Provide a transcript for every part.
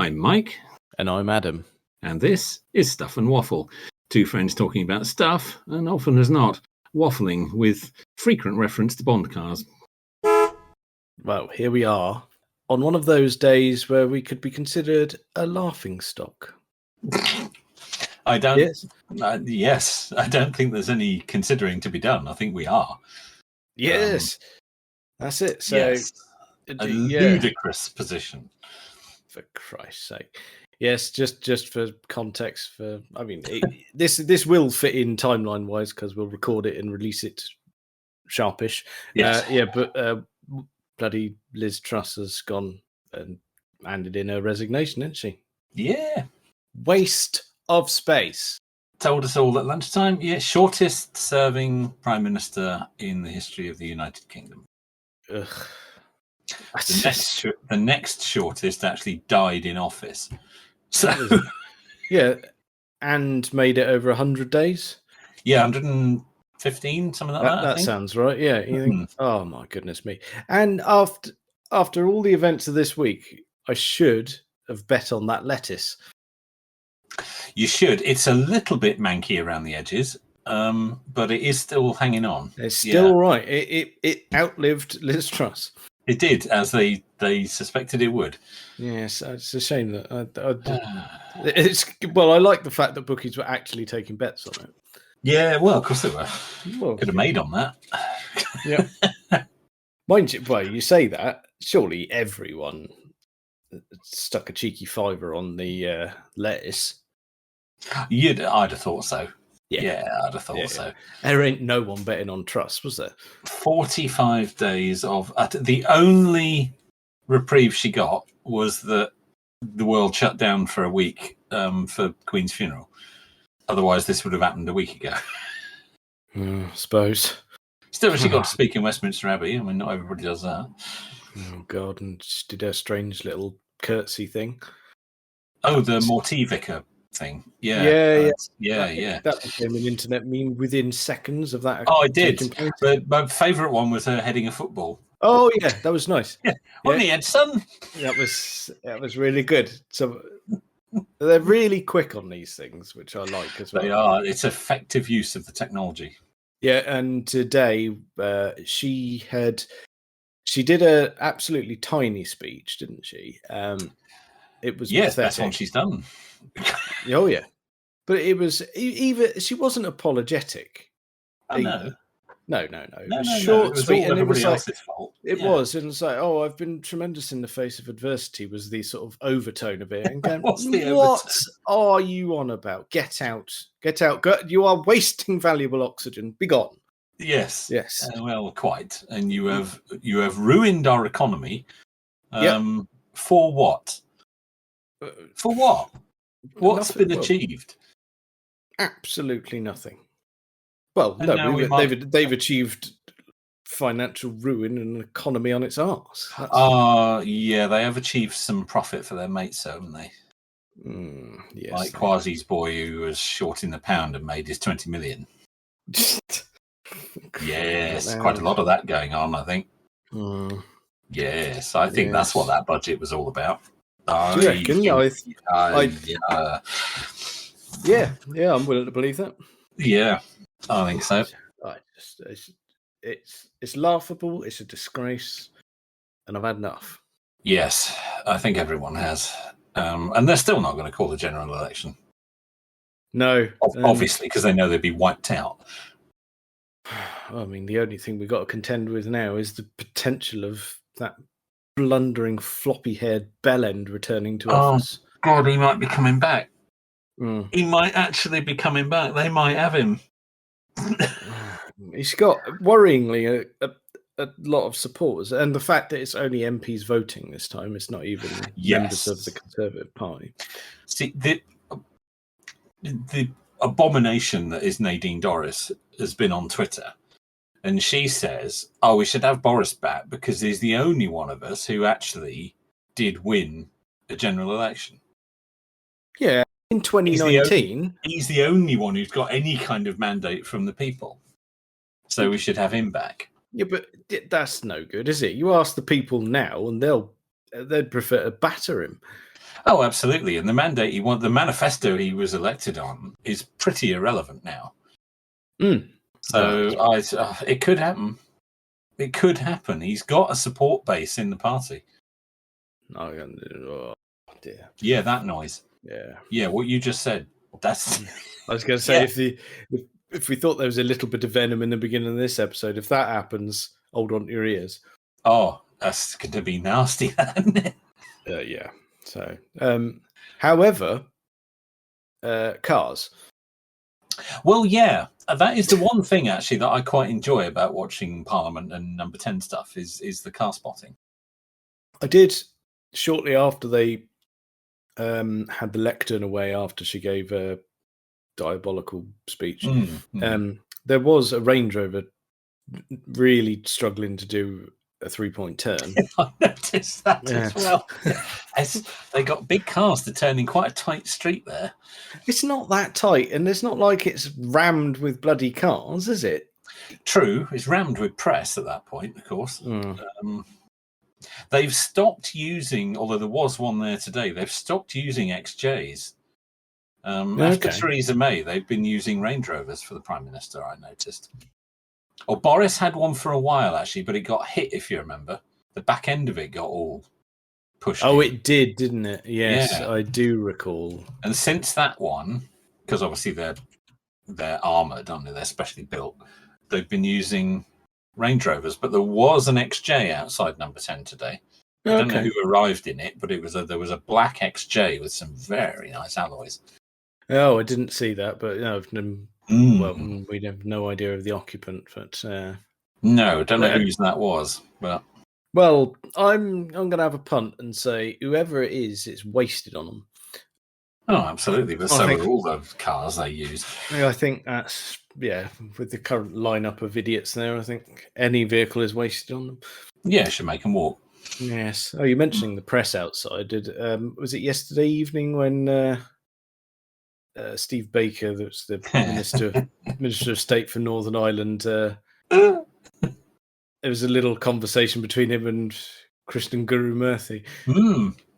I'm Mike. And I'm Adam. And this is Stuff and Waffle. Two friends talking about stuff, and often as not, waffling with frequent reference to Bond cars. Well, here we are on one of those days where we could be considered a laughing stock. I don't. Yes, I don't think there's any considering to be done. I think we are. Yes, that's it. So, yes, a ludicrous position. For Christ's sake. Yes, just for context. This will fit in timeline wise because we'll record it and release it sharpish. Yes. But bloody Liz Truss has gone and handed in her resignation, isn't she? Yeah. Waste of space. Told us all at lunchtime. Yeah, shortest serving Prime Minister in the history of the United Kingdom. Ugh. The next shortest actually died in office. So yeah, and made it over 100 days. Yeah, 115, something like that. That sounds right. Yeah, you think, oh my goodness me! And after all the events of this week, I should have bet on that lettuce. You should. It's a little bit manky around the edges, but it is still hanging on. It's still all right. It outlived Liz Truss. It did, as they suspected it would. Yes, it's a shame that I like the fact that bookies were actually taking bets on it. Yeah, well, of course they were. Could have made on that. Yeah. Mind you, well, you say that. Surely everyone stuck a cheeky fiver on the lettuce. I'd have thought so. Yeah, I'd have thought so. There ain't no one betting on Truss, was there? 45 days of... the only reprieve she got was that the world shut down for a week for Queen's funeral. Otherwise, this would have happened a week ago. I suppose. Still, she got to speak in Westminster Abbey. I mean, not everybody does that. Oh, God, and she did her strange little curtsy thing. Oh, the Morty Vicar thing. Yeah. That became an internet meme within seconds of that. Oh, I did. But my favourite one was her heading a football. Oh yeah, that was nice. Yeah, on the edge, son. That was really good. So they're really quick on these things, which I like as well. They are. It's effective use of the technology. Yeah, and today she did a absolutely tiny speech, didn't she? It was pathetic. That's one she's done. Oh yeah, but it was even she wasn't apologetic. No. It was short, it was sweet, all and it was like else's fault. It was, and it's like, oh, I've been tremendous in the face of adversity. Was the sort of overtone of it? And going, what are you on about? Get out! Go, you are wasting valuable oxygen. Be gone. Yes. Well, quite. And you have ruined our economy. For what? For what? What's been achieved? Absolutely nothing. Well, no, they've achieved financial ruin and an economy on its arse. Yeah, they have achieved some profit for their mates, haven't they? Yes. Like Kwasi's boy who was short in the pound and made his 20 million. Yes, quite a lot of that going on, I think. Yes, I think that's what that budget was all about. Do you reckon? Yeah, I'm willing to believe that. Yeah, I think so. It's laughable. It's a disgrace, and I've had enough. Yes, I think everyone has, and they're still not going to call the general election. No, obviously, because they know they'd be wiped out. I mean, the only thing we've got to contend with now is the potential of that blundering, floppy-haired bellend returning to office. God, he might be coming back. He might actually be coming back. They might have him. He's got, worryingly, a lot of supporters. And the fact that it's only MPs voting this time, it's not even members of the Conservative Party. See, the abomination that is Nadine Dorries has been on Twitter. And she says, we should have Boris back because he's the only one of us who actually did win a general election. Yeah. In 2019, he's the only one who's got any kind of mandate from the people. So we should have him back. Yeah, but that's no good, is it? You ask the people now, and they'd prefer to batter him. Oh, absolutely. And the mandate the manifesto he was elected on is pretty irrelevant now. So it could happen. It could happen. He's got a support base in the party. Oh dear. Yeah, that noise. Yeah, what you just said. That's. I was going to say if we thought there was a little bit of venom in the beginning of this episode, if that happens, hold on to your ears. Oh, that's going to be nasty, isn't it? Yeah. So, however, cars. Well, yeah, that is the one thing actually that I quite enjoy about watching Parliament and Number 10 stuff is the car spotting. I did shortly after they had the lectern away after she gave a diabolical speech. There was a Range Rover really struggling to do a 3-point turn. I noticed that as well. They got big cars to turn in quite a tight street there. It's not that tight, and it's not like it's rammed with bloody cars, is it? True, it's rammed with press at that point, of course. They've stopped using, although there was one there today, they've stopped using XJs. After Theresa May, they've been using Range Rovers for the Prime Minister, I noticed. Or Boris had one for a while, actually, but it got hit, if you remember. The back end of it got all pushed in. It did, didn't it? Yes, yeah. I do recall. And since that one, because obviously they're armoured, aren't they? They're specially built. They've been using Range Rovers, but there was an XJ outside Number 10 today. I don't know who arrived in it, but there was a black XJ with some very nice alloys. Oh, I didn't see that, but well, we'd have no idea of the occupant. But no, don't know whose that was. But well, I'm going to have a punt and say whoever it is, it's wasted on them. Oh, absolutely. But so are all the cars they use. I think that's with the current lineup of idiots there, I think any vehicle is wasted on them. Yeah, it should make them walk. Yes. Oh, you're mentioning the press outside. Was it yesterday evening when Steve Baker, that's the Minister of State for Northern Ireland, there was a little conversation between him and Krishnan Guru Murthy.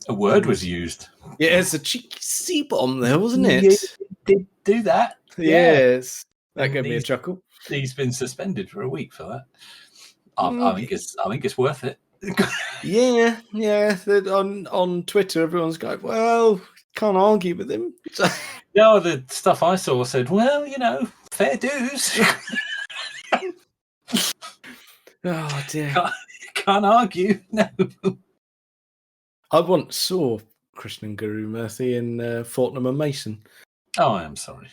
A word was used. Yeah, it's a cheeky C-bomb there, wasn't it? Yeah, did do that. Yes. That gave me a chuckle. He's been suspended for a week for that. I think it's worth it. Yeah. On Twitter, everyone's going, well, can't argue with him. No, the stuff I saw said, well, fair dues. Oh dear. Can't argue. No. I once saw Krishnan Guru Murthy in Fortnum and Mason. Oh, I am sorry.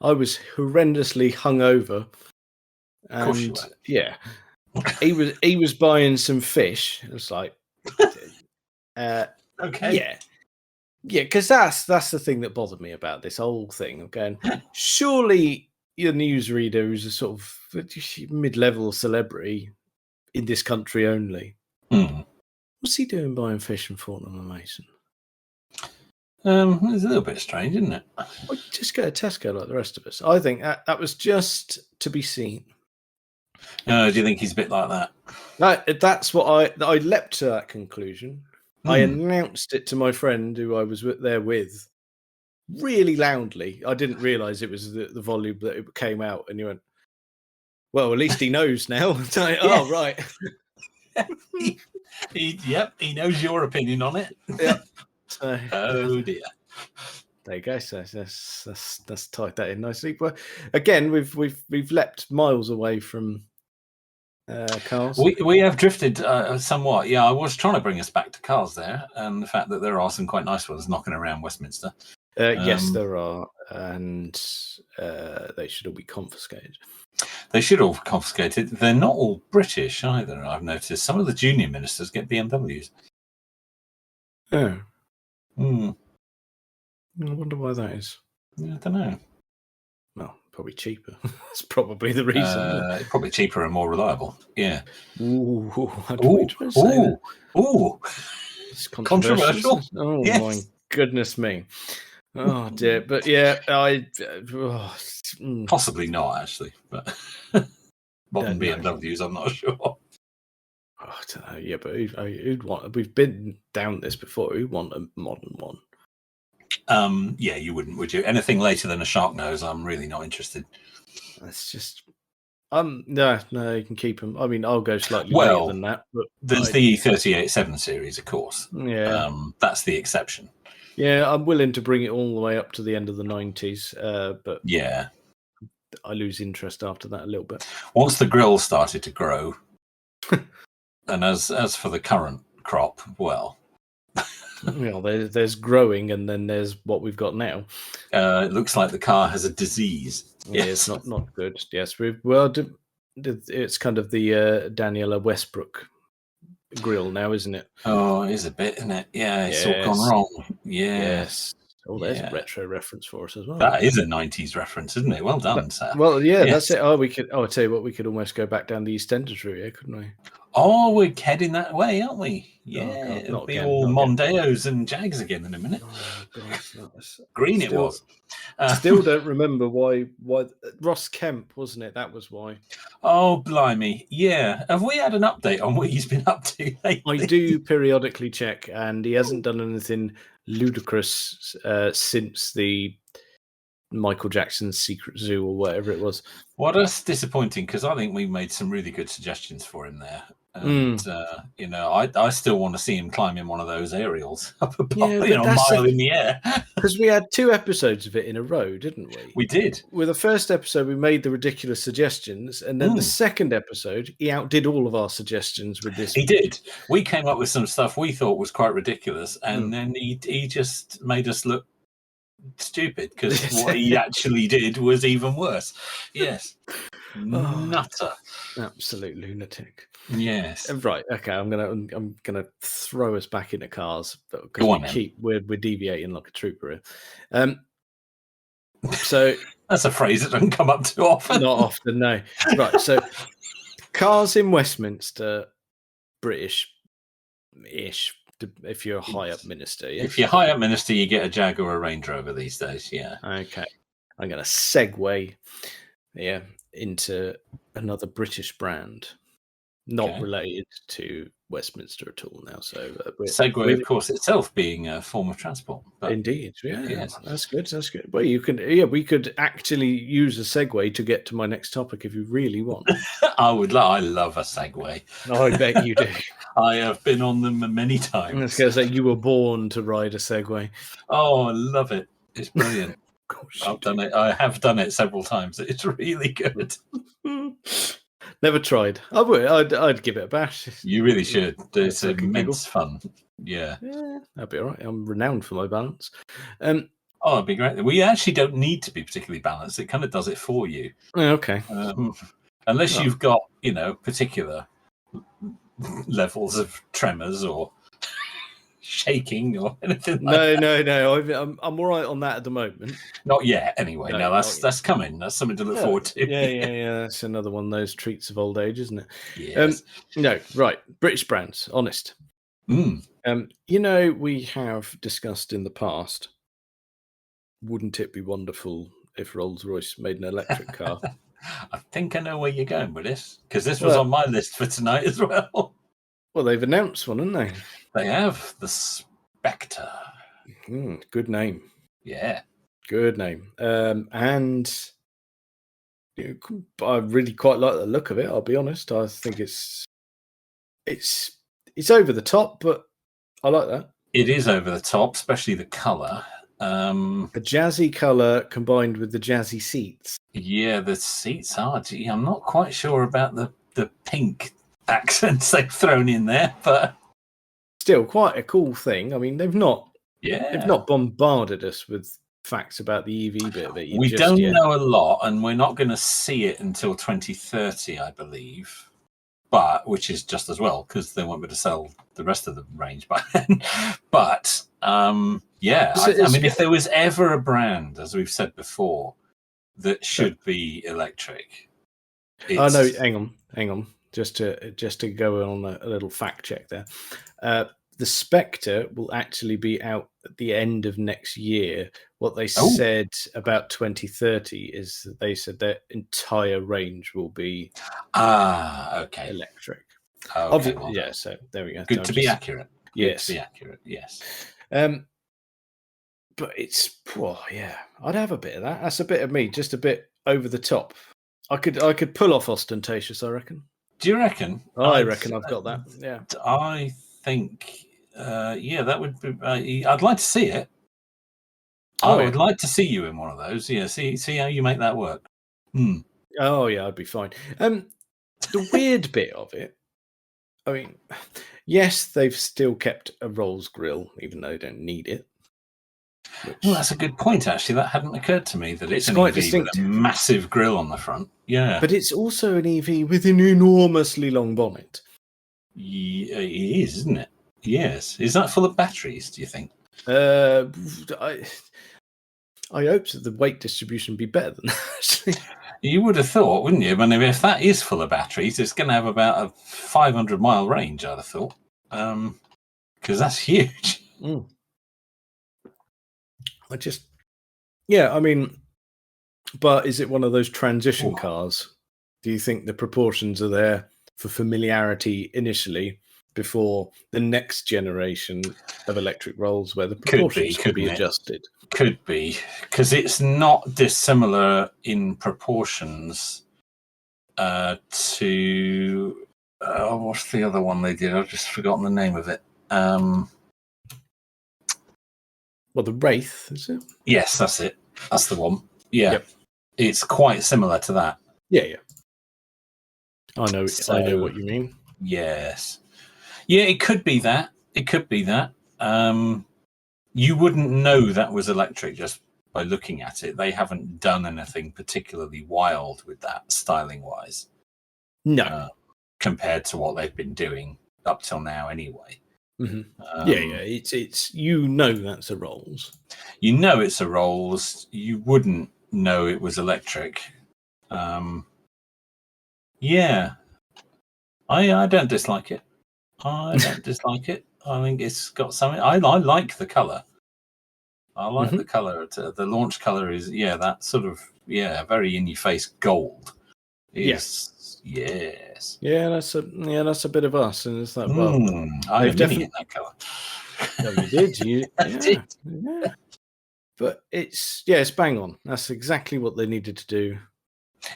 I was horrendously hungover. And of course you were. Yeah. He was buying some fish. It was like okay. Yeah, because that's the thing that bothered me about this whole thing. I'm going, surely your newsreader is a sort of mid-level celebrity in this country only. What's he doing buying fish from Fortnum and Mason? It's a little bit strange, isn't it? Well, just go to Tesco like the rest of us. I think that was just to be seen. Do you think he's a bit like that? That's what I leapt to that conclusion. I announced it to my friend who I was there with really loudly. I didn't realise it was the volume that it came out, and he went, well, at least he knows now. Like, oh, right. He knows your opinion on it. Yeah. So, oh dear. There you go. So that's tied that in nicely. But again, we've leapt miles away from cars. We have drifted somewhat. Yeah, I was trying to bring us back to cars there, and the fact that there are some quite nice ones knocking around Westminster. Yes, there are, and they should all be confiscated. They should all be confiscated. They're not all British either. I've noticed some of the junior ministers get BMWs. Oh. I wonder why that is. I don't know. Well, probably cheaper. That's probably the reason. Probably cheaper and more reliable. Yeah. Ooh. It's controversial. Oh yes. My goodness me. Oh dear. But yeah, possibly not actually, but modern BMWs, I'm not sure. Oh don't know. Yeah, but who'd want? We've been down this before. Who'd want a modern one? Yeah, you wouldn't, would you? Anything later than a shark nose, I'm really not interested. That's just no, you can keep them. I mean, I'll go slightly later than that. But there's the 38-7 series, of course. Yeah, that's the exception. Yeah, I'm willing to bring it all the way up to the end of the 90s, but yeah, I lose interest after that a little bit. Once the grill started to grow, and as for the current crop, well. There's growing, and then there's what we've got now. It looks like the car has a disease. Yeah, yes. It's not good. Yes, it's kind of the Daniela Westbrook grill now, isn't it? Oh, it is a bit, isn't it? Yeah, it's all gone wrong. Yes. Oh, there's a retro reference for us as well. That is a 90s reference, isn't it? Well done, sir. Well, yeah, that's it. Oh, I'll tell you what, we could almost go back down the EastEnders route here, couldn't we? Oh, we're heading that way, aren't we? Yeah, God, it'll be all Mondeos and Jags again in a minute. Oh, God, green it was. Still don't remember why Ross Kemp, wasn't it? That was why. Oh, blimey. Yeah. Have we had an update on what he's been up to lately? I do periodically check, and he hasn't done anything ludicrous since the Michael Jackson's Secret Zoo or whatever it was. Well, that's disappointing, because I think we made some really good suggestions for him there. And, I still want to see him climbing one of those aerials up a mile in the air. Because we had 2 episodes of it in a row, didn't we? We did. With the first episode, we made the ridiculous suggestions. And then the second episode, he outdid all of our suggestions with this. He did. We came up with some stuff we thought was quite ridiculous. And then he just made us look stupid, because what he actually did was even worse. Yes. Nutter. Absolute lunatic. Yes. Right. Okay. I'm gonna throw us back into cars because we're deviating like a trooper here. So that's a phrase that doesn't come up too often. Not often, no. Right. So cars in Westminster, British-ish. If you're a high up minister, yeah? If you're high up minister, you get a Jaguar or a Range Rover these days. Yeah. Okay. I'm going to segue, into another British brand, not related to Westminster at all now. So Segway, of course, itself being a form of transport. But indeed, yes. That's good. Well, we could actually use a Segway to get to my next topic if you really want. I love a Segway. I bet you do. I have been on them many times. I was going to say, you were born to ride a Segway. Oh, I love it. It's brilliant. I've done it. I have done it several times. It's really good. Never tried. I would. I'd give it a bash. You really should. It's immense fun. Yeah, that'd be all right. I'm renowned for my balance. It'd be great. We actually don't need to be particularly balanced. It kind of does it for you. Okay. Unless you've got, particular levels of tremors or shaking or anything like that. No. I'm all right on that at the moment. Not yet, anyway. No, that's coming. That's something to look forward to. Yeah. That's another one of those treats of old age, isn't it? Yes. No, right. British brands, honest. We have discussed in the past, wouldn't it be wonderful if Rolls-Royce made an electric car? I think I know where you're going with this, because this was on my list for tonight as well. Well, they've announced one, haven't they? They have. The Spectre. Good name. Yeah. Good name. And I really quite like the look of it, I'll be honest. I think it's over the top, but I like that. It is over the top, especially the colour. The jazzy colour combined with the jazzy seats. Yeah, the seats are. I'm not quite sure about the pink accents they've thrown in there, but still quite a cool thing. I mean, they've not bombarded us with facts about the EV bit of it. We don't know a lot, and we're not going to see it until 2030, I believe. But which is just as well, because they won't be able to sell the rest of the range by then. But I mean, if there was ever a brand, as we've said before, that should be electric. Oh no, hang on. Just to go on a little fact check there. The Spectre will actually be out at the end of next year. What they said about 2030 is that they said their entire range will be okay, electric. Okay, well yeah, so there we go. Good to be accurate. Yes. Good to be accurate, yes. But it's, I'd have a bit of that. That's a bit of me, just a bit over the top. I could pull off ostentatious, I reckon. Do you reckon? I reckon I've got that. Yeah. I think, that would be. I'd like to see it. I would like to see you in one of those. Yeah, see how you make that work. Oh yeah, I'd be fine. The weird bit of it, I mean, yes, they've still kept a Rolls grill, even though they don't need it. Well, that's a good point, actually. That hadn't occurred to me, that it's an quite EV distinctive. with a massive grille on the front. Yeah. But it's also an EV with an enormously long bonnet. Yeah, it is, isn't it? Yes. Is that full of batteries, do you think? I hope that the weight distribution be better than that. You would have thought, wouldn't you? I mean, if that is full of batteries, it's going to have about a 500-mile range, I'd have thought. Because that's huge. I mean, but is it one of those transition cars? Do you think the proportions are there for familiarity initially before the next generation of electric Rolls where the proportions could be adjusted? Could be, because it's not dissimilar in proportions to... what's the other one they did? I've just forgotten the name of it. Well, the Wraith, is it? Yes, that's it. That's the one. Yeah. Yep. It's quite similar to that. Yeah. I know what you mean. Yes. Yeah, it could be that. You wouldn't know that was electric just by looking at it. They haven't done anything particularly wild with that, styling-wise. No. Compared to what they've been doing up till now anyway. Mm-hmm. It's that's a Rolls. You know it's a Rolls. You wouldn't know it was electric. Yeah. I don't dislike it. I think it's got something. I like the colour. I like the colour. The launch colour is that sort of very in your face gold. Yes. Yeah, that's a bit of us, and it's like, well, I've definitely in that colour. No, you did. I did. Yeah. But it's bang on. That's exactly what they needed to do.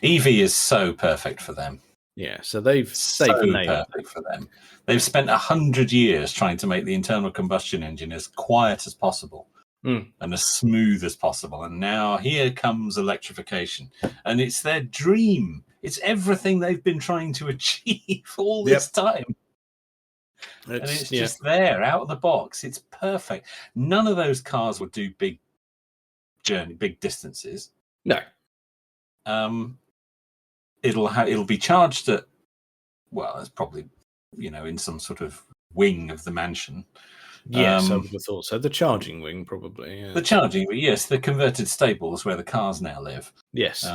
EV is so perfect for them. Yeah, so they've nailed perfect for them. They've spent 100 years trying to make the internal combustion engine as quiet as possible and as smooth as possible. And now here comes electrification. And it's their dream. It's everything they've been trying to achieve all this time. And it's just there, out of the box. It's perfect. None of those cars would do big distances. No. It'll be charged at, well, it's probably, in some sort of wing of the mansion. Yes, I would have thought so. The charging wing, probably. Yeah. The charging wing, yes. The converted stables where the cars now live. Yes.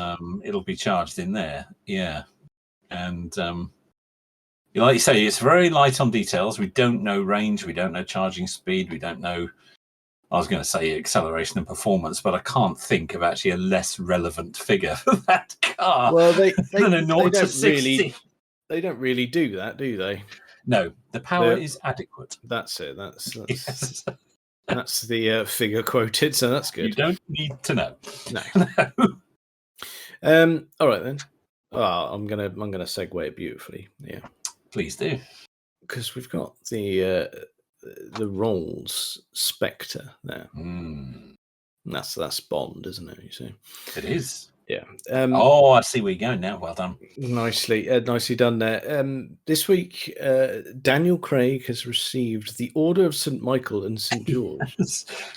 It'll be charged in there. Yeah. And like you say, it's very light on details. We don't know range. We don't know charging speed. We don't know, I was going to say acceleration and performance, but I can't think of actually a less relevant figure for that car. Well, they don't really do that, do they? No, the power is adequate. That's it. That's that's the figure quoted, so that's good. You don't need to know. No. All right then. I'm gonna segue it beautifully. Yeah. Please do. Because we've got the Rolls Spectre there. That's Bond, isn't it? You see, it is. Yeah. I see where you're going now. Well done. Nicely done there. This week, Daniel Craig has received the Order of St. Michael and St. George.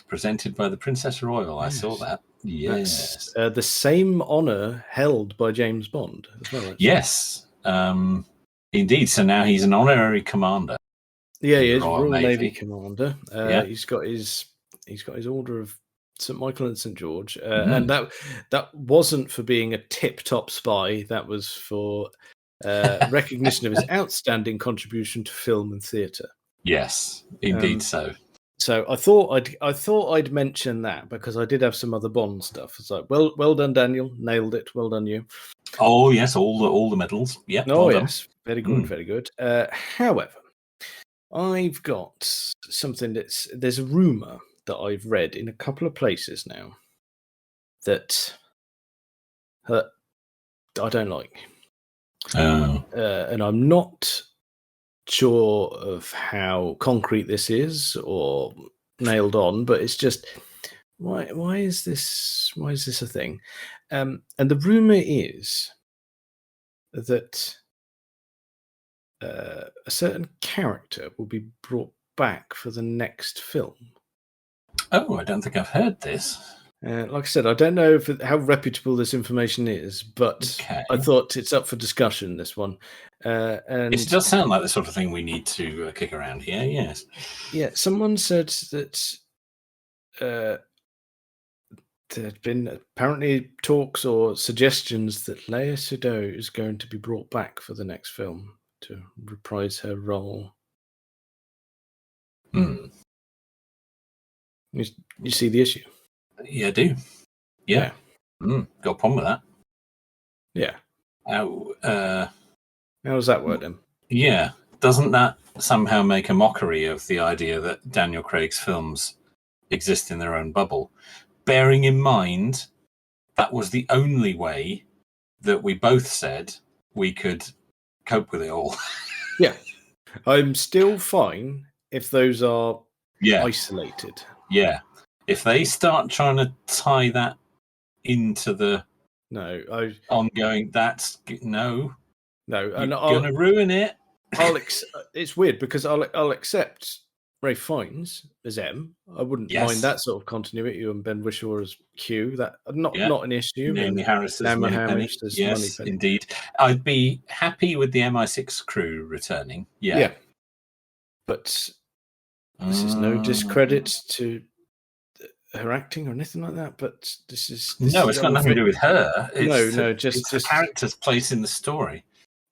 Presented by the Princess Royal. Yes. I saw that. Yes. That's, the same honour held by James Bond as well. Actually. Yes. Indeed. So now he's an honorary commander. Yeah, he is Royal Navy commander. He's got his Order of St. Michael and St. George, and that wasn't for being a tip-top spy. That was for recognition of his outstanding contribution to film and theatre. Yes, indeed so. So I thought I'd mention that because I did have some other Bond stuff. It's like, well done, Daniel, nailed it. Well done, you. Oh yes, all the medals. Yep. Oh well yes, very good, very good. However, I've got something there's a rumor that I've read in a couple of places now that I don't like. Oh. And I'm not sure of how concrete this is or nailed on, but it's just why is this a thing? And the rumor is that a certain character will be brought back for the next film. Oh, I don't think I've heard this. Like I said, I don't know how reputable this information is, but Okay. I thought it's up for discussion, this one. And It does sound like the sort of thing we need to kick around here, yes. Yeah, someone said that there had been apparently talks or suggestions that Léa Seydoux is going to be brought back for the next film to reprise her role. Hmm. You see the issue? Yeah, I do. Yeah. Got a problem with that. Yeah. How does that work then? Yeah. Doesn't that somehow make a mockery of the idea that Daniel Craig's films exist in their own bubble? Bearing in mind that was the only way that we both said we could cope with it all. Yeah. I'm still fine if those are isolated. Yeah. If they start trying to tie that into the ongoing, no, and you're gonna ruin it. It's weird because I'll accept Ralph Fiennes as M. I wouldn't mind that sort of continuity, and Ben Whishaw as Q. That not an issue. Naomi Harris as Moneypenny. Yes, indeed. I'd be happy with the MI6 crew returning. Yeah. But this is no discredit to her acting or anything like that. But it's got nothing to do with her. It's just the character's place in the story.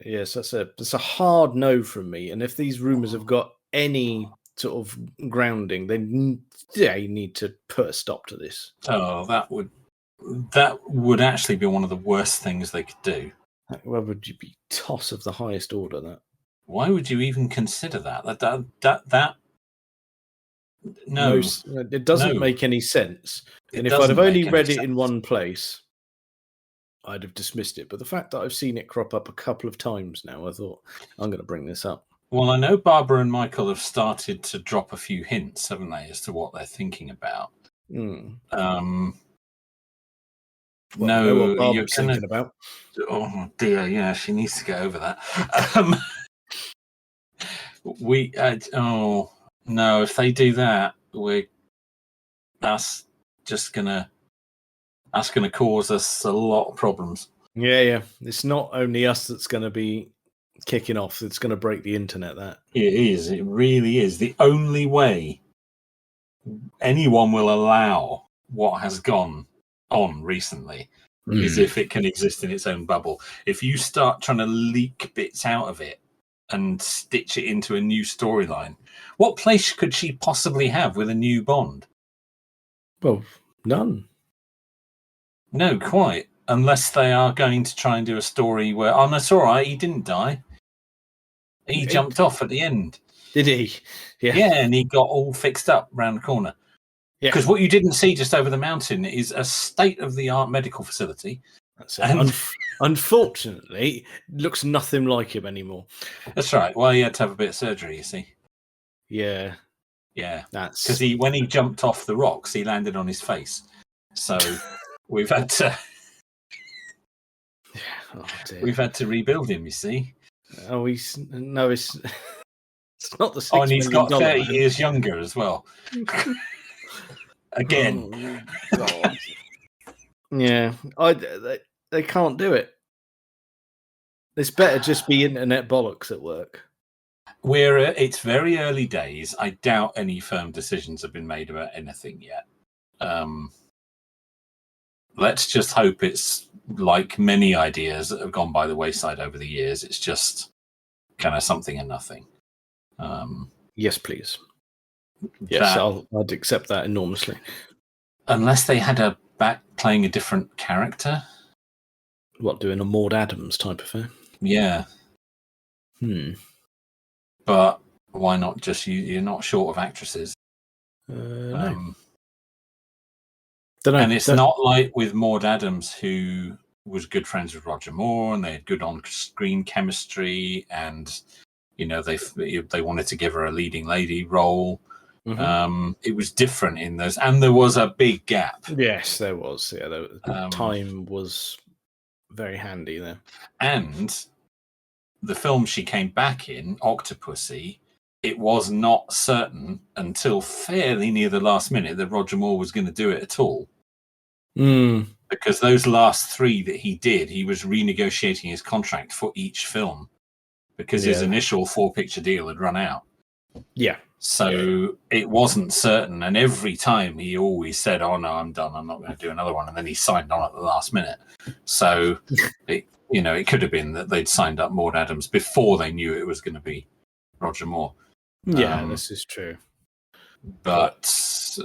Yes, that's a hard no from me. And if these rumors have got any sort of grounding, they need to put a stop to this. Oh, that would actually be one of the worst things they could do. Well, would you be toss of the highest order? That. Why would you even consider that? That no, it doesn't make any sense. And if I'd have only read it in one place, I'd have dismissed it. But the fact that I've seen it crop up a couple of times now, I thought, I'm going to bring this up. Well, I know Barbara and Michael have started to drop a few hints, haven't they, as to what they're thinking about. What Barbara's thinking about. Oh, dear, yeah, she needs to get over that. No, if they do that, that's going to cause us a lot of problems. Yeah. It's not only us that's going to be kicking off. It's going to break the internet, that. It is. It really is. The only way anyone will allow what has gone on recently is if it can exist in its own bubble. If you start trying to leak bits out of it and stitch it into a new storyline, what place could she possibly have with a new Bond? Well, none. No, quite. Unless they are going to try and do a story where, oh, no, it's all right, he didn't die. He jumped off at the end. Did he? Yeah, and he got all fixed up round the corner. Yeah. Because what you didn't see just over the mountain is a state-of-the-art medical facility. That's it. Unfortunately, it looks nothing like him anymore. That's right. Well, he had to have a bit of surgery, you see. Yeah. That's because when he jumped off the rocks, he landed on his face. So we've had to we've had to rebuild him, you see. Oh, it's not the $6 and he's got 30 years younger as well. Again. Oh, God. Yeah, they can't do it. This better just be internet bollocks at work. It's very early days. I doubt any firm decisions have been made about anything yet. Let's just hope it's like many ideas that have gone by the wayside over the years. It's just kind of something and nothing. Yes, please. Yes, I'd accept that enormously. Unless they had her back playing a different character. What, doing a Maud Adams type affair? Yeah. But why not just you're not short of actresses. No. And it's not like with Maud Adams, who was good friends with Roger Moore, and they had good on-screen chemistry, and they wanted to give her a leading lady role. It was different in those, and there was a big gap. Yes, there was. Yeah, time was very handy there. And the film she came back in, Octopussy, it was not certain until fairly near the last minute that Roger Moore was going to do it at all. Because those last 3 that he did, he was renegotiating his contract for each film because his initial 4-picture deal had run out. Yeah. So it wasn't certain. And every time he always said, "Oh, no, I'm done. I'm not going to do another one." And then he signed on at the last minute. So, it could have been that they'd signed up Maud Adams before they knew it was going to be Roger Moore. Yeah, this is true. But,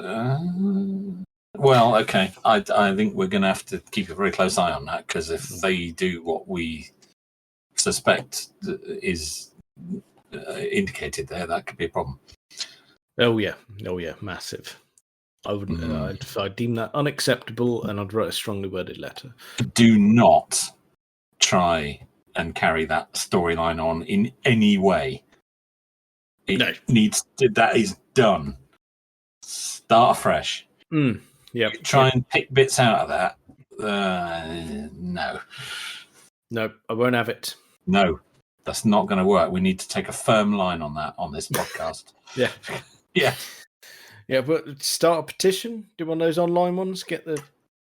well, okay. I think we're going to have to keep a very close eye on that, because if they do what we suspect is indicated there, that could be a problem. Oh yeah, massive. I wouldn't. I'd deem that unacceptable, and I'd write a strongly worded letter. Do not try and carry that storyline on in any way. It needs to, that is done. Start afresh. Yeah. Try and pick bits out of that. No, I won't have it. No, that's not going to work. We need to take a firm line on that on this podcast. Yeah. But start a petition. Do one of those online ones.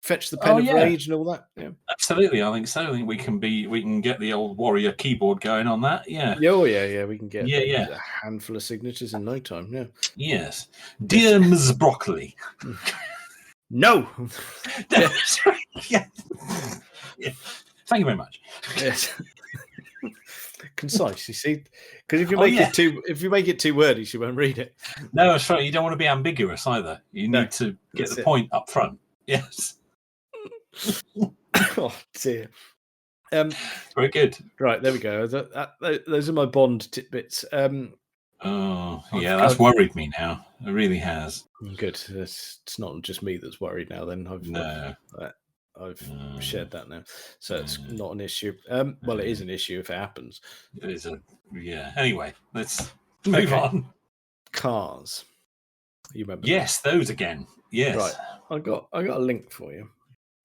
Fetch the pen of rage and all that. Yeah, absolutely. I think so. I think we can get the old warrior keyboard going on that. Yeah. Yeah. We can get a handful of signatures in no time. Yeah. Yes, dear Ms. Broccoli. No. That's right. Yeah. Thank you very much. Yes. Concise, you see, because if you make it too wordy, she won't read it. No, that's right. You don't want to be ambiguous either. You need to get the point up front. Yes. Oh dear. Very good. Right, there we go. Those are my Bond tidbits. That's worried me now. It really has. Good. It's not just me that's worried now. Then I've shared that now, so it's not an issue. Well, it is an issue if it happens. It is Anyway, let's move on. Cars. You remember? Yes, those again. Yes. Right. I got a link for you.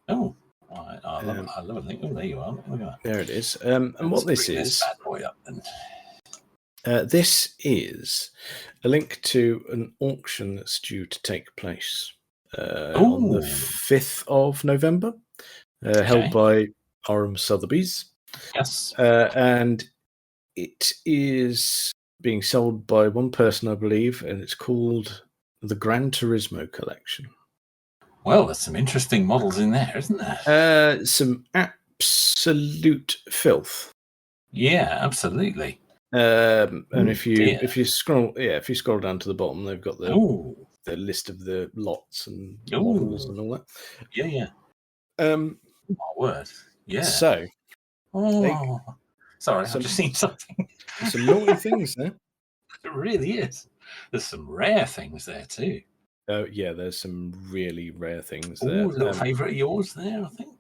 Oh, I love a link. Oh, there you are. Look at that. There it is. And what this is? Bad boy up then. This is a link to an auction that's due to take place on the 5th of November, held by Orem Sotheby's. Yes. And it is being sold by one person, I believe, and it's called the Gran Turismo collection. Well, there's some interesting models in there, isn't there? Some absolute filth. Yeah, absolutely. And if you scroll down to the bottom, they've got the list of the lots and models and all that. Yeah. My word. Yeah. So. Sorry, I've just seen something. Some naughty things there. It really is. There's some rare things there too. Oh yeah, there's some really rare things there. A little favourite of yours there, I think.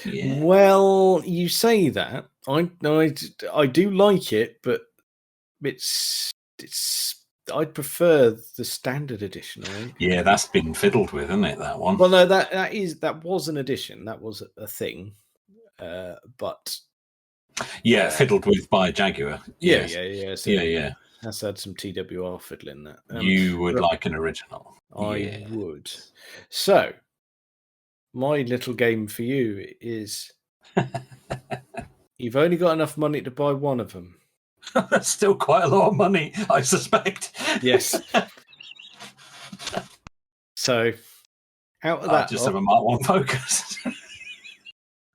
Yeah. Well, you say that. I do like it, but it's I'd prefer the standard edition. I think. Yeah, that's been fiddled with, isn't it? That one. Well, no, that was an edition. That was a thing, but fiddled with by Jaguar. Yes. So That's had some TWR fiddling that. You would like an original. I would. So, my little game for you is you've only got enough money to buy one of them. That's still quite a lot of money, I suspect. Yes. So, out of that, I just have a Mark 1 Focus.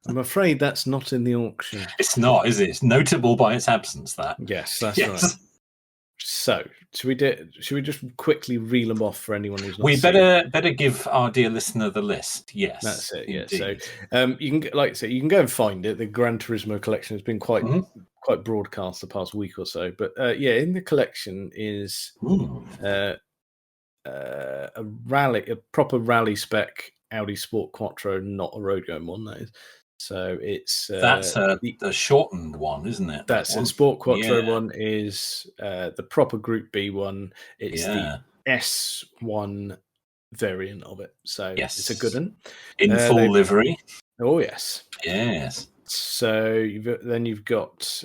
I'm afraid that's not in the auction. It's not, is it? It's notable by its absence, that. Yes, that's right. So, should we just quickly reel them off for anyone who's not? We better give our dear listener the list. Yes, that's it. Yeah. indeed. So, you can, like I say, you can go and find it. The Gran Turismo collection has been quite broadcast the past week or so. But in the collection is a proper rally spec Audi Sport Quattro, not a road going one. That is. So it's that's the shortened one, isn't it? That's the Sport Quattro one is the proper Group B one. It's the S1 variant of it. So it's a good one. In full livery. Oh yes. Yes. So you've got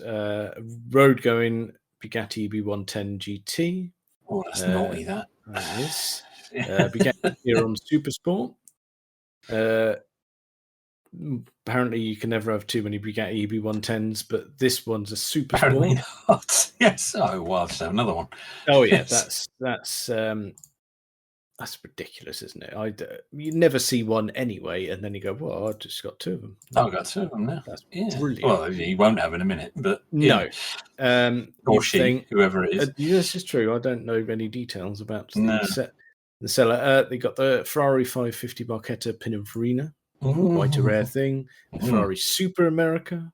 road going Bugatti EB110 GT. Oh, that's naughty. That is Bugatti Veyron Super Sport. Apparently, you can never have too many Bugatti EB110s, but this one's a super apparently sport. Not. Yes. Oh, well, I'll just have another one. Oh yeah, that's ridiculous, isn't it? You never see one anyway, and then you go, "Well, I just got two of them." I've got two of them now. That's brilliant. Well, he won't have in a minute, but no. Or she, whoever it is. This is true. I don't know any details about the seller. They got the Ferrari 550 Barchetta Pininfarina. Quite a rare thing. Ferrari Super America,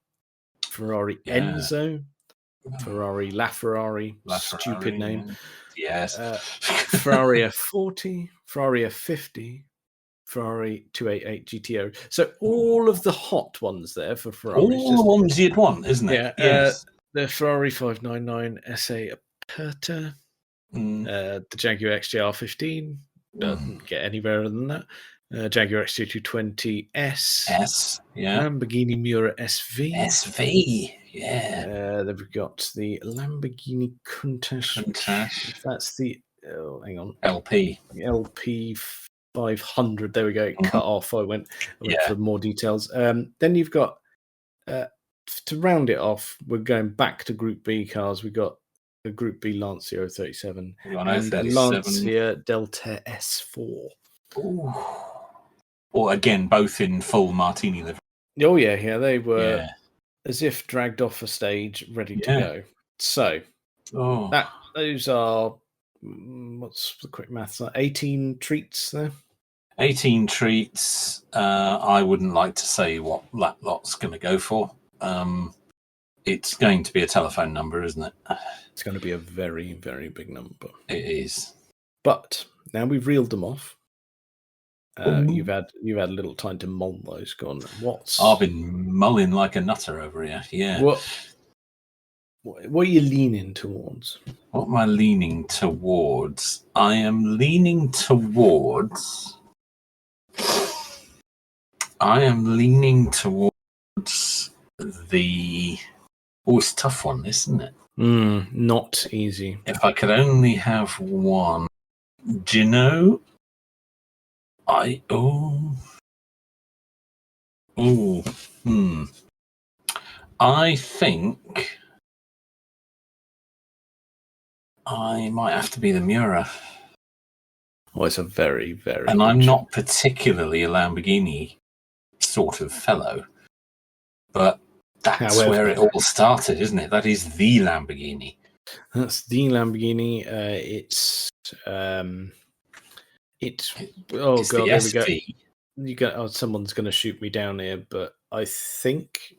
Ferrari Enzo, Ferrari LaFerrari, stupid name. Yes. Ferrari F40, Ferrari F50, Ferrari 288 GTO. So all of the hot ones there for Ferrari. All the ones you'd want, isn't it? Yeah. Yes. The Ferrari 599 SA Aperta, the Jaguar XJR15 doesn't get any better than that. Jaguar XJ220 S. Lamborghini Miura SV. Yeah. Then we've got the Lamborghini Countach. That's the hang on. LP 500. There we go. Cut off. I went for more details. Then you've got to round it off. We're going back to Group B cars. We've got the Group B Lancia 37 and a Lancia Delta S4. Ooh. Or again, both in full martini livery. Oh yeah. They were as if dragged off a stage, ready to go. So those are what's the quick maths? 18 treats there. 18 treats. I wouldn't like to say what that lot's going to go for. It's going to be a telephone number, isn't it? It's going to be a very, very big number. It is. But now we've reeled them off. You've had a little time to mull those. Gone. I've been mulling like a nutter over here. Yeah. What are you leaning towards? What am I leaning towards? I am leaning towards the. Oh, it's a tough one, isn't it? Not easy. If I could only have one, do you know? I think I might have to be the Miura. Oh, it's a very, very. And I'm not particularly a Lamborghini sort of fellow, but that's where it all started, isn't it? That is the Lamborghini. That's the Lamborghini. It's oh god, there we go. You got someone's going to shoot me down here, but I think.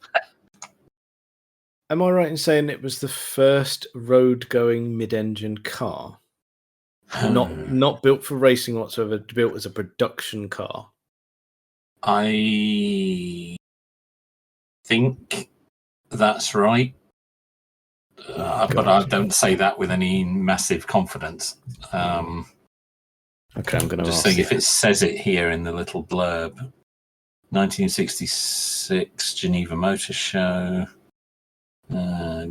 Am I right in saying it was the first road-going mid-engine car? Not built for racing whatsoever, built as a production car. I think that's right. But I don't say that with any massive confidence. Okay, I'm going to just think if it says it here in the little blurb. 1966 Geneva Motor Show. No,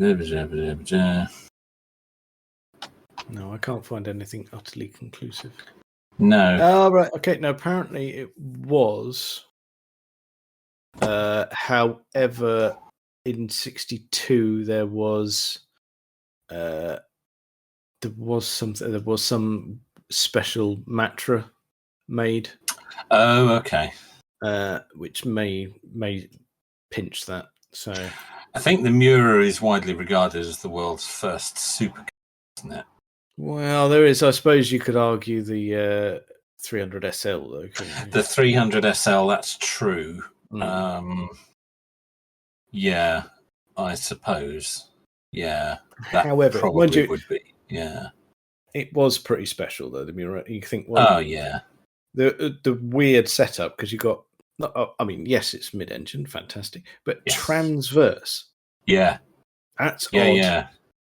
I can't find anything utterly conclusive. No. Oh, right. Okay. No, apparently it was. However, in 1962 there was some special Matra made. Oh, okay. Which may pinch that. So I think the Miura is widely regarded as the world's first supercar, isn't it? Well, there is. I suppose you could argue the 300 SL though, couldn't you? The 300 SL, that's true. Yeah, I suppose. Yeah, that However, probably would be. Yeah, it was pretty special though. The Miura. You think, well, oh yeah, the weird setup because you got. I mean, yes, it's mid-engine, fantastic, but yes. transverse. Yeah, that's yeah, odd. yeah.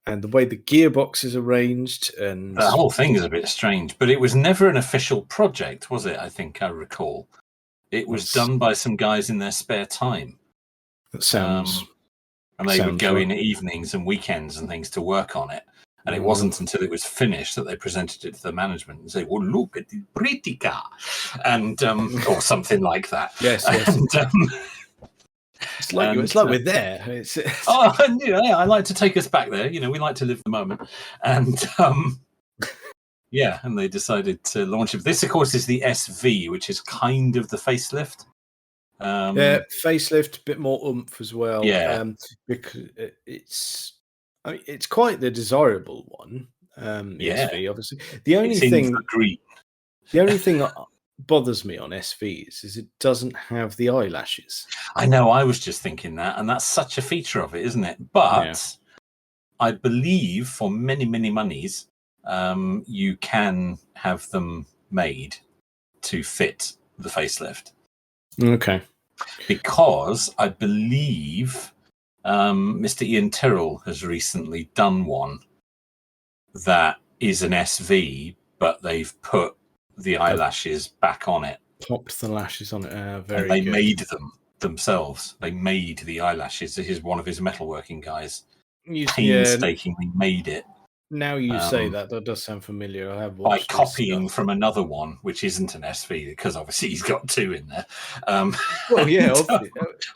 And the way the gearbox is arranged, and the whole thing is a bit strange. But it was never an official project, was it? I think I recall. It was done by some guys in their spare time. That sounds. And they would go in evenings and weekends and things to work on it. And it wasn't until it was finished that they presented it to the management and say, "Well, look at the pretty car," and or something like that. Yes. And, it's like we're there. I like to take us back there. We like to live the moment, and yeah, and they decided to launch it. This, of course, is the SV, which is kind of the facelift. Yeah, facelift, a bit more oomph as well. Yeah, because it's quite the desirable one. yeah, SV, obviously. The only thing that bothers me on SVs is it doesn't have the eyelashes. I know. I was just thinking that, and that's such a feature of it, isn't it? But I believe for many, many monies, you can have them made to fit the facelift. Okay. Because I believe Mr. Ian Tyrrell has recently done one that is an SV, but they've put the eyelashes back on it. Popped the lashes on it. Very and they good. made them themselves. They made the eyelashes. This is one of his metalworking guys. Painstakingly made it. Now you say that does sound familiar. I have watched by copying from another one, which isn't an SV, because obviously he's got two in there. Well, yeah,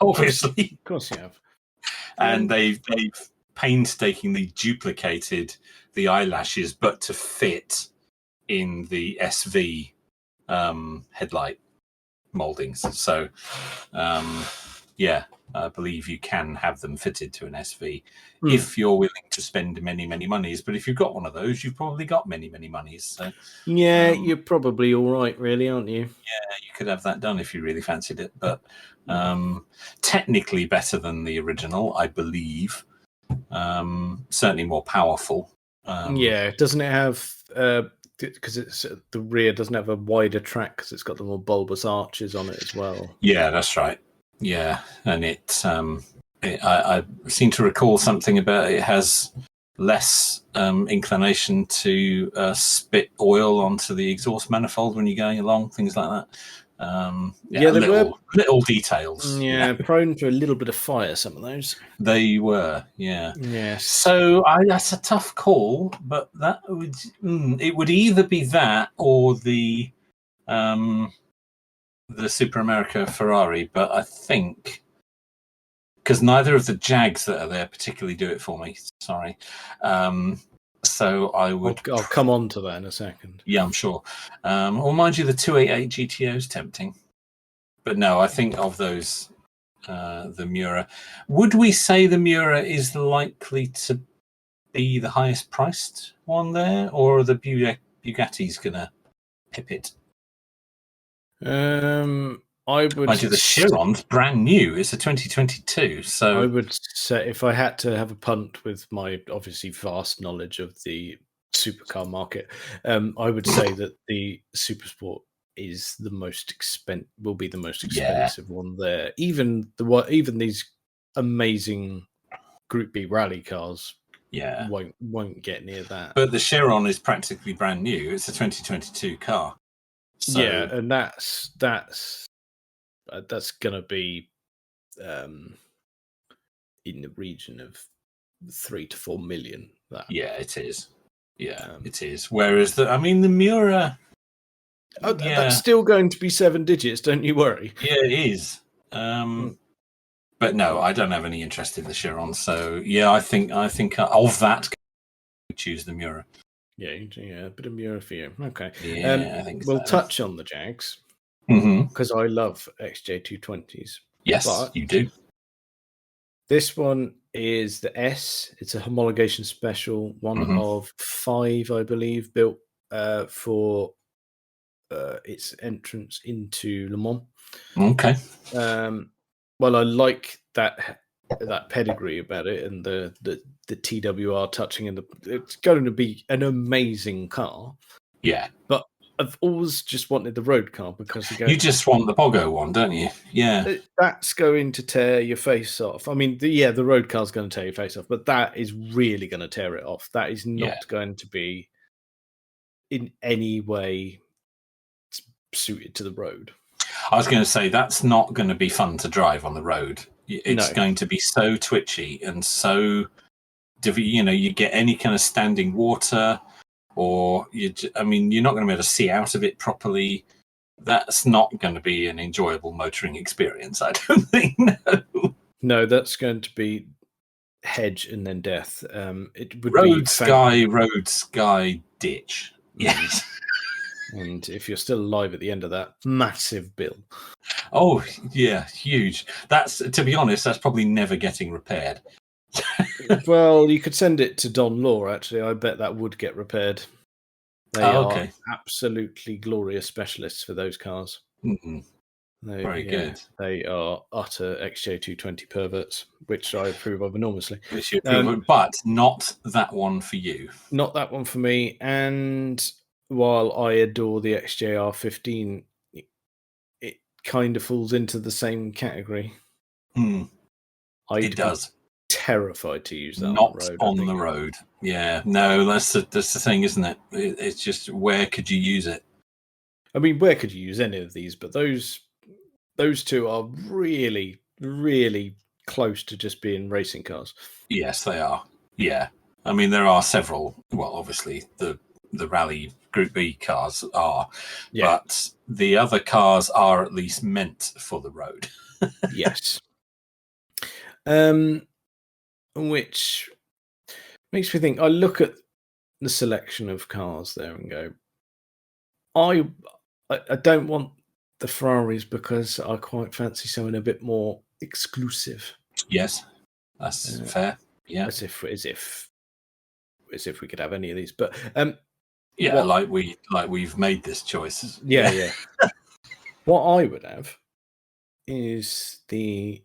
obviously, of course you have. And they've painstakingly duplicated the eyelashes, but to fit in the SV headlight moldings. So, I believe you can have them fitted to an SV if you're willing to spend many, many monies. But if you've got one of those, you've probably got many, many monies. So, you're probably all right, really, aren't you? Yeah, you could have that done if you really fancied it. But technically better than the original, I believe. Certainly more powerful. Doesn't it have... because it's the rear doesn't have a wider track because it's got the more bulbous arches on it as well. Yeah, that's right. Yeah, and I seem to recall something about it has less inclination to spit oil onto the exhaust manifold when you're going along, things like that. Little details. Yeah, prone to a little bit of fire, some of those. They were, yeah. Yes. So that's a tough call, but that would it would either be that or the Super America Ferrari, but I think because neither of the Jags that are there particularly do it for me. Sorry. So I would. I'll come on to that in a second. Yeah, I'm sure. Well, mind you, the 288 GTO is tempting, but no, I think of those, the Miura. Would we say the Miura is likely to be the highest priced one there, or are the Bugatti's gonna pip it? I would. Mind you, the Chiron's brand new. It's a 2022. So I would say, if I had to have a punt with my obviously vast knowledge of the supercar market, I would say that the Supersport is the most will be the most expensive one there. Even these amazing Group B rally cars, won't get near that. But the Chiron is practically brand new. It's a 2022 car. So, and that's gonna be in the region of 3 to 4 million. It is. Yeah, it is. Whereas the Miura. That's still going to be 7 digits. Don't you worry. Yeah, it is. But no, I don't have any interest in the Chiron. So I think of that, I choose the Miura. Yeah, a bit of Miura for you. Okay. Yeah, I think we'll touch on the Jags because I love XJ220s. Yes, you do. This one is the S. It's a homologation special, one of 5, I believe, built for its entrance into Le Mans. Okay. Well, I like that pedigree about it, and the TWR touching in it's going to be an amazing car. Yeah. But I've always just wanted the road car because you just want the Pogo one, don't you? Yeah. That's going to tear your face off. I mean, the road car's going to tear your face off, but that is really going to tear it off. That is not going to be in any way suited to the road. I was going to say that's not going to be fun to drive on the road. It's going to be so twitchy and so, you get any kind of standing water, or you're not going to be able to see out of it properly. That's not going to be an enjoyable motoring experience, I don't think. No, that's going to be hedge and then death. It would road, sky, ditch. Yes. And if you're still alive at the end of that, massive bill. Oh, yeah, huge. That's, to be honest, that's probably never getting repaired. Well, you could send it to Don Law, actually. I bet that would get repaired. They are absolutely glorious specialists for those cars. Mm-hmm. Very good. They are utter XJ220 perverts, which I approve of enormously. But not that one for you. Not that one for me. And while I adore the XJR15, it kind of falls into the same category. It does. Terrified to use that on the road. Yeah, no, that's the thing, isn't it? It's just, where could you use it? I mean, where could you use any of these? But those two are really, really close to just being racing cars. Yes, they are. Yeah, I mean, there are several. Well, obviously the Rally Group B cars are, but the other cars are at least meant for the road. Yes. Which makes me think. I look at the selection of cars there and go, I don't want the Ferraris because I quite fancy something a bit more exclusive. Yes, that's fair. Yeah, as if we could have any of these, but like we've made this choice. Yeah. What I would have is the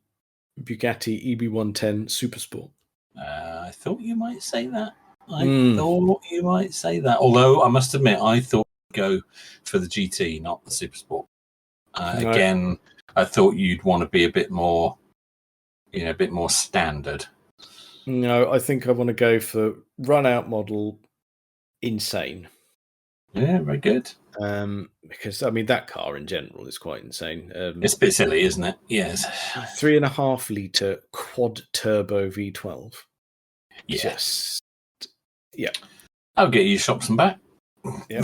Bugatti EB110 Supersport. I thought you might say that. Although I must admit, I thought you'd go for the GT, not the Supersport. Again, I thought you'd want to be a bit more standard. No, I think I want to go for run-out model, insane. Yeah, very good. Because I mean that car in general is quite insane. It's a bit silly, isn't it? Yes. 3.5 litre quad turbo V12. Yes. Yeah. I'll get you shops and back. Yeah.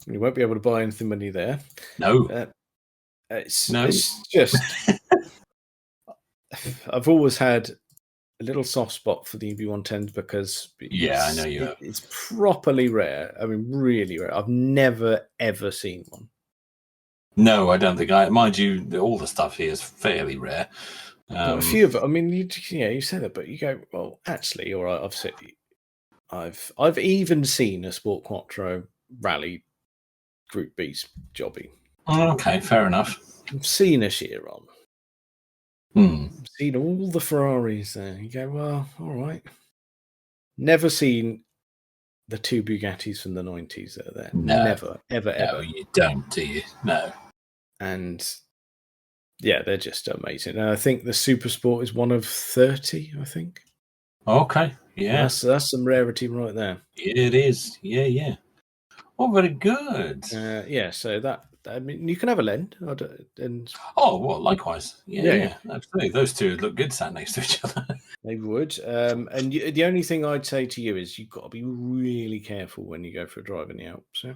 You won't be able to buy anything when you're there. No. It's just. I've always had a little soft spot for the EB110s because I know you have. It's properly rare. I mean, really rare. I've never ever seen one. No, I don't think. Mind you, all the stuff here is fairly rare. A few of it. I mean, you say that, but you go, well, actually, all right. I've even seen a Sport Quattro Rally Group B's jobbing. Okay, fair enough. I've seen a Chiron. I've seen all the Ferraris there. You go, well, all right. Never seen the two Bugattis from the 90s that are there. No. Never, ever. No, you don't, do you? No. And yeah, they're just amazing. And I think the Supersport is one of 30, I think. Okay, yeah. That's some rarity right there. It is. Yeah. Oh, very good. So that, I mean, you can have a lend. Likewise. Yeah, absolutely. Those two look good sat next to each other. They would. And the only thing I'd say to you is you've got to be really careful when you go for a drive in the Alps.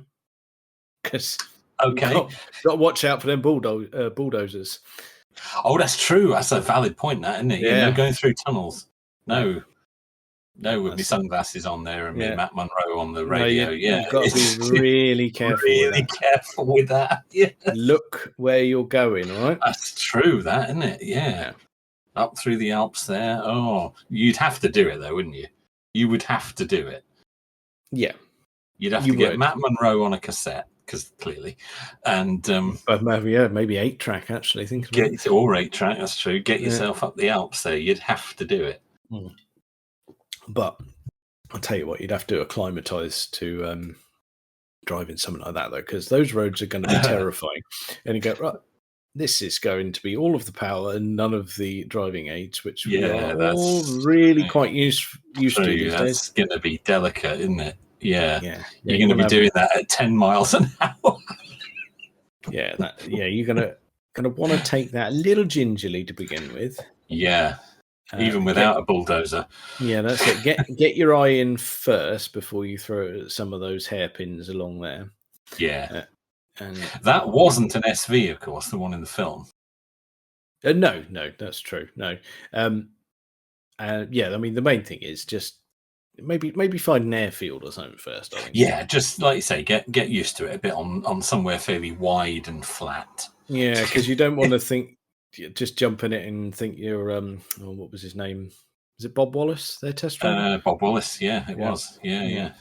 Because you've got to watch out for them bulldozers. Oh, that's true. That's a valid point, that, isn't it? Yeah. Going through tunnels. No, with my sunglasses on there and me Matt Monroe on the radio. You've got to be really careful. Really careful with that. Yeah. Look where you're going, all right? That's true, that, isn't it? Yeah. up through the Alps there. Oh, you'd have to do it though, wouldn't you? You would have to do it. Yeah. You'd have to get Matt Monro on a cassette, because clearly, and but maybe 8-track actually. Think about it. Or 8-track. That's true. Get yourself up the Alps there. You'd have to do it. But I'll tell you what, you'd have to acclimatise to driving something like that though, because those roads are going to be terrifying. And you go, right, this is going to be all of the power and none of the driving aids, which we are all really quite used to these days. That's going to be delicate, isn't it? Yeah. You're going to be doing that at 10 miles an hour. You're going to want to take that a little gingerly to begin with. Yeah. Even without a bulldozer. Yeah, that's it. Get your eye in first before you throw some of those hairpins along there. Yeah. And that wasn't an SV, of course, the one in the film. No, that's true. No. I mean, the main thing is just maybe find an airfield or something first, I think. Yeah, just like you say, get used to it a bit on somewhere fairly wide and flat. Yeah, because you don't want to think, just jump in it and think you're, what was his name? Is it Bob Wallace, their test driver? Bob Wallace, it was. Yeah.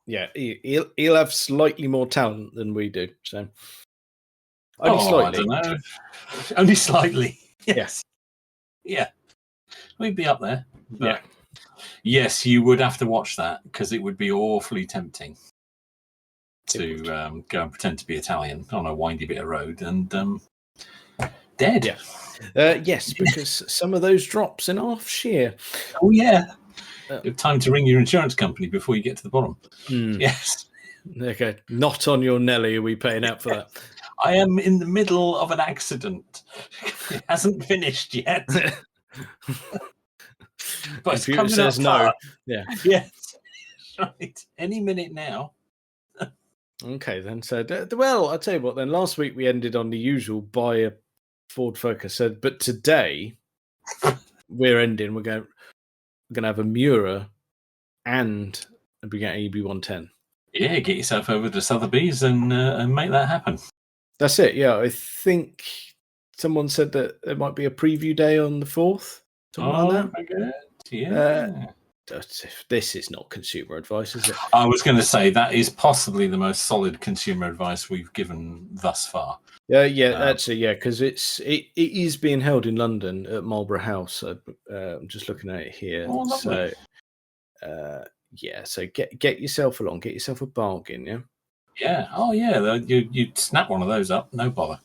Yeah, he'll have slightly more talent than we do. So only slightly. I don't know. Only slightly. Yes. Yeah. We'd be up there. But yes, you would have to watch that because it would be awfully tempting to go and pretend to be Italian on a windy bit of road and dead. Yeah. Yes, because some of those drops in half sheer. Oh yeah. Time to ring your insurance company before you get to the bottom. Yes. Okay. Not on your Nelly are we paying out for that? I am in the middle of an accident. It hasn't finished yet. But it's coming says up no. Yeah. Yes. Right. Any minute now. Okay, then. So, well, I'll tell you what, then. Last week we ended on the usual buy a Ford Focus. So, but today we're going to have a Miura and a Bugatti EB110. Yeah, get yourself over to Sotheby's and make that happen. That's it. Yeah, I think someone said that there might be a preview day on the 4th. Like that. Good. Yeah. This is not consumer advice, is it? I was going to say that is possibly the most solid consumer advice we've given thus far. Actually, because it is being held in London at Marlborough House. I'm just looking at it here. Oh, so, so get yourself along, get yourself a bargain, yeah. Yeah. Oh, yeah. You'd snap one of those up, no bother.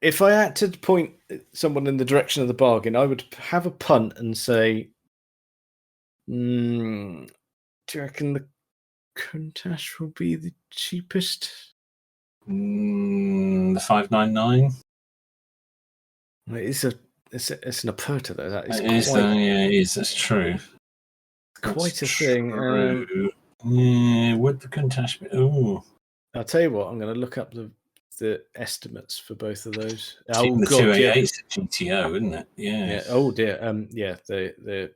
If I had to point someone in the direction of the bargain, I would have a punt and say, do you reckon the Countach will be the cheapest? The 599. It's an Aperta though. That is it is. That's true. Quite a thing. Would the Countach be? Oh, I'll tell you what. I'm going to look up the estimates for both of those. The 288 GTO, isn't it? Yeah. Oh dear. The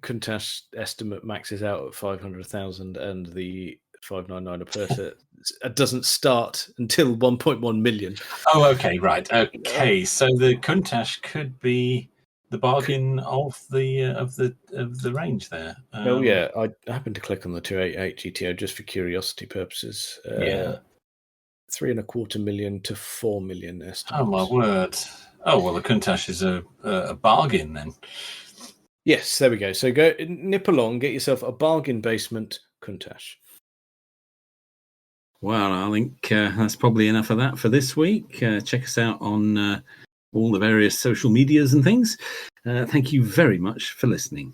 Countach estimate maxes out at 500,000, and the 599 Aperta doesn't start until 1.1 million. Oh, okay, right. Okay, so the Countach could be the bargain of the range there. I happened to click on the 288 GTO just for curiosity purposes. 3.25 million to 4 million estimates. Oh my word! Oh well, the Countach is a bargain then. Yes, there we go. So go nip along, get yourself a bargain basement Countach. Well, I think that's probably enough of that for this week. Check us out on all the various social medias and things. Thank you very much for listening.